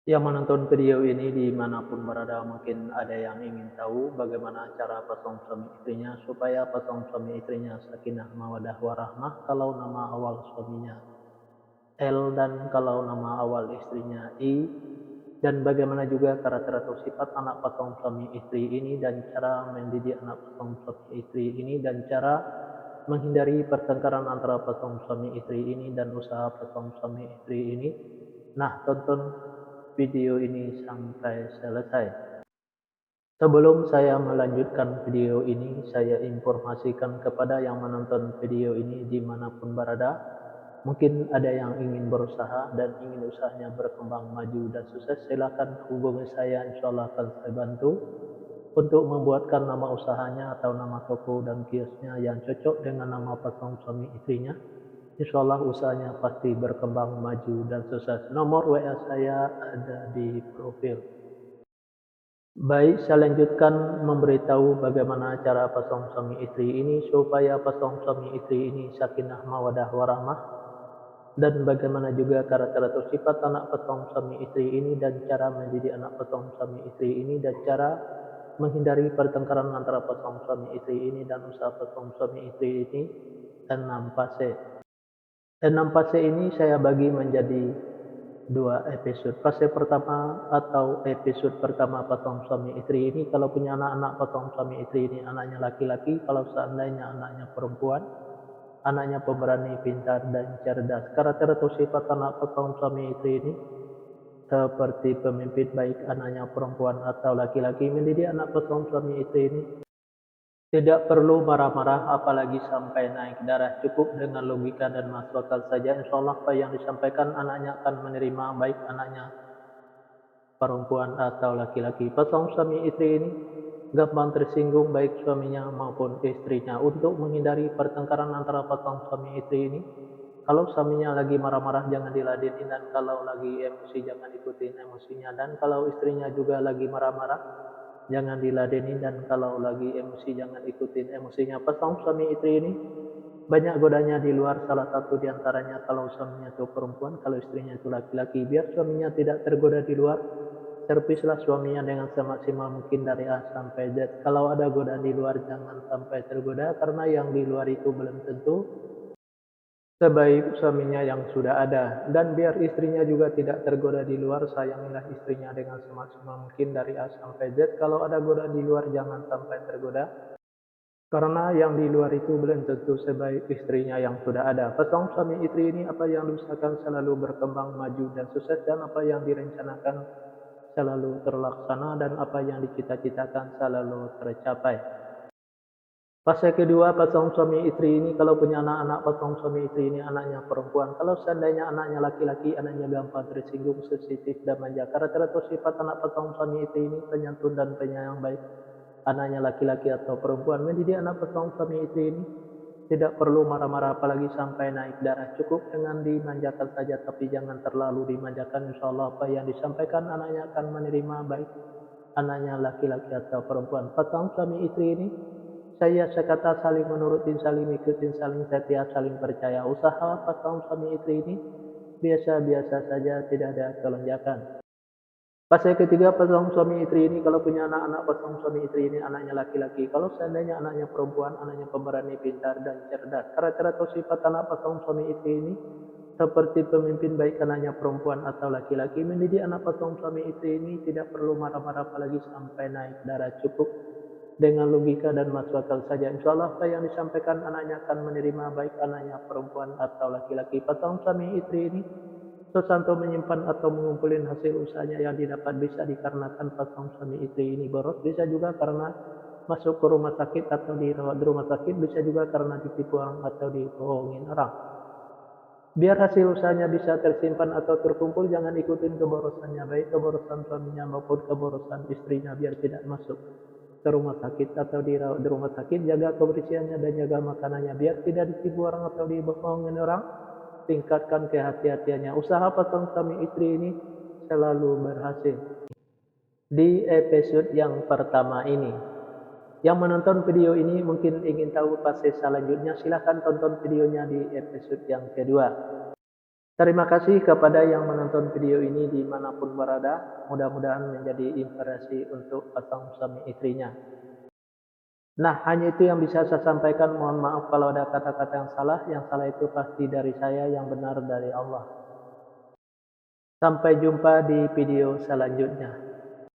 Yang menonton video ini dimanapun berada mungkin ada yang ingin tahu bagaimana cara pasang suami istrinya supaya pasang suami istrinya sakinah mawadah warahmah kalau nama awal suaminya L dan kalau nama awal istrinya I, dan bagaimana juga karakter atau sifat anak pasang suami istri ini dan cara mendidik anak pasang suami istri ini dan cara menghindari pertengkaran antara pasang suami istri ini dan usaha pasang suami istri ini. Nah, tonton video ini sampai selesai. Sebelum saya melanjutkan video ini, saya informasikan kepada yang menonton video ini dimanapun berada, mungkin ada yang ingin berusaha dan ingin usahanya berkembang maju dan sukses, silakan hubungi saya, insya Allah akan saya bantu untuk membuatkan nama usahanya atau nama toko dan kiosnya yang cocok dengan nama pasang suami istrinya. Insya Allah usahanya pasti berkembang maju dan sukses. Nomor WA saya ada di profil. Baik, saya lanjutkan memberitahu bagaimana cara pasang suami istri ini supaya pasang suami istri ini sakinah mawadah warahmah, dan bagaimana juga karakter atau sifat anak pasang suami istri ini dan cara mendidik anak pasang suami istri ini dan cara menghindari pertengkaran antara pasang suami istri ini dan usaha pasang suami istri ini. 6 fase. 6 fase ini saya bagi menjadi 2 episode. Fase pertama atau episode pertama pasang suami istri ini kalau punya anak-anak pasang suami istri ini anaknya laki-laki, kalau seandainya anaknya perempuan, anaknya pemberani, pintar dan cerdas. Karakter atau sifat anak pasang suami istri ini seperti pemimpin, baik anaknya perempuan atau laki-laki. Mendidik anak pasang suami istri ini tidak perlu marah-marah apalagi sampai naik darah, cukup dengan logika dan masuk akal saja. Insya Allah apa yang disampaikan anaknya akan menerima, baik anaknya perempuan atau laki-laki. Pasang suami istri ini gampang tersinggung baik suaminya maupun istrinya. Untuk menghindari pertengkaran antara pasang suami istri ini, kalau suaminya lagi marah-marah jangan diladenin, dan kalau lagi emosi jangan ikutin emosinya, dan kalau istrinya juga lagi marah-marah jangan diladenin, dan kalau lagi emosi jangan ikutin emosinya. Pasang suami istri ini banyak godanya di luar, salah satu diantaranya kalau suaminya itu perempuan, kalau istrinya itu laki-laki. Biar suaminya tidak tergoda di luar, servislah suaminya dengan semaksimal mungkin dari A sampai Z. Kalau ada godaan di luar jangan sampai tergoda, karena yang di luar itu belum tentu sebaik suaminya yang sudah ada. Dan biar istrinya juga tidak tergoda di luar, sayangilah istrinya dengan semaksimal mungkin dari A sampai Z. Kalau ada godaan di luar jangan sampai tergoda, karena yang di luar itu belum tentu sebaik istrinya yang sudah ada. Pasang suami istri ini apa yang diusahakan selalu berkembang maju dan sukses, dan apa yang direncanakan selalu terlaksana, dan apa yang dicita-citakan selalu tercapai. Fase kedua pasang suami istri ini kalau punya anak-anak pasang suami istri ini anaknya perempuan. Kalau seandainya anaknya laki-laki, anaknya gampang tersinggung, sensitif dan manja. Rata-rata sifat anak pasang suami istri ini penyantun dan penyayang, baik anaknya laki-laki atau perempuan. Mendidik anak pasang suami istri ini tidak perlu marah-marah apalagi sampai naik darah, cukup dengan dimanjakan saja, tapi jangan terlalu dimanjakan. Insya Allah apa yang disampaikan anaknya akan menerima, baik anaknya laki-laki atau perempuan. Pasang suami istri ini saya sekata saling menurutin, saling ikutin, saling setia, saling percaya. Usaha pasang suami istri ini biasa-biasa saja, tidak ada kelonjakan. Fase ketiga pasang suami istri ini kalau punya anak-anak pasang suami istri ini anaknya laki-laki, kalau seandainya anaknya perempuan, anaknya pemberani, pintar dan cerdas. Karakter atau sifat anak pasang suami istri ini seperti pemimpin, baik anaknya perempuan atau laki-laki. Mendidik anak pasang suami istri ini tidak perlu marah-marah apalagi sampai naik darah, cukup dengan logika dan masuk akal saja. Insya Allah apa yang disampaikan anaknya akan menerima, baik anaknya perempuan atau laki-laki. Pasang suami istri ini sesanto menyimpan atau mengumpulin hasil usahanya yang didapat, bisa dikarenakan pasang suami istri ini boros, bisa juga karena masuk ke rumah sakit atau dirawat di rumah sakit, bisa juga karena ditipu orang atau dibohongin orang. Biar hasil usahanya bisa tersimpan atau terkumpul, jangan ikutin keborosannya, baik keborosan suaminya maupun keborosan istrinya, biar tidak masuk ke rumah sakit atau dirawat di rumah sakit. Jaga kebersihannya dan jaga makanannya biar tidak ditipu orang atau dibohongin orang. Tingkatkan kehati-hatiannya. Usaha pasang suami istri ini selalu berhasil. Di episode yang pertama ini, yang menonton video ini mungkin ingin tahu fase selanjutnya, silahkan tonton videonya di episode yang kedua. Terima kasih kepada yang menonton video ini dimanapun berada. Mudah-mudahan menjadi inspirasi untuk pasang suami istrinya. Nah, hanya itu yang bisa saya sampaikan. Mohon maaf kalau ada kata-kata yang salah. Yang salah itu pasti dari saya, yang benar dari Allah. Sampai jumpa di video selanjutnya.